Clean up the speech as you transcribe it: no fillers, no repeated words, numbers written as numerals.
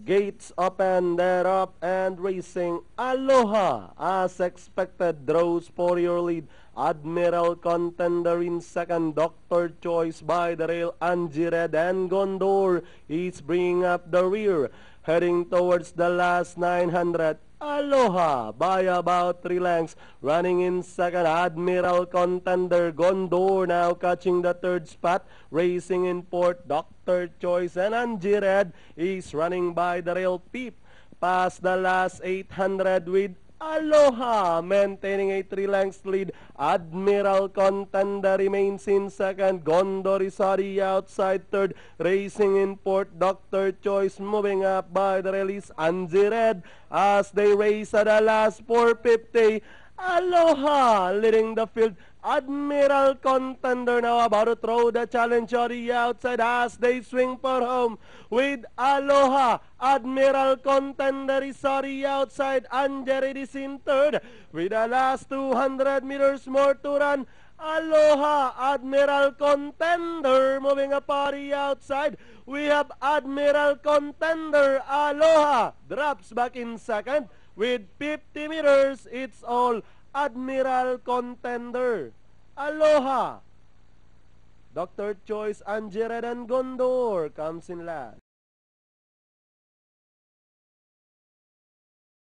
Gates open, they're up and racing. Aloha, as expected, draws for your lead. Admiral Contender in second. Dr. Choice by the rail. Angie Red and Gondor is bringing up the rear. Heading towards the last 900. Aloha by about 3 lengths. Running in second, Admiral Contender. Gondor now catching the third spot. Racing in fourth, Dr. Choice and Angie Red is running by the rail. Peep past the last 800 with Aloha maintaining a 3 lengths lead. Admiral Contender remains in second. Gondor is outside third. Racing in fourth, Dr. Choice moving up by the release. Angie Red as they race at the last 450. Aloha leading the field. Admiral Contender now about to throw the challenge on the outside as they swing for home with Aloha. Admiral Contender is on the outside. Angered is in third with the last 200 meters more to run. Aloha, Admiral Contender moving up on the outside. We have Admiral Contender. Aloha drops back in second with 50 meters. It's all Admiral Contender. Aloha. Dr. Choice, Angie Red and Gondor comes in last.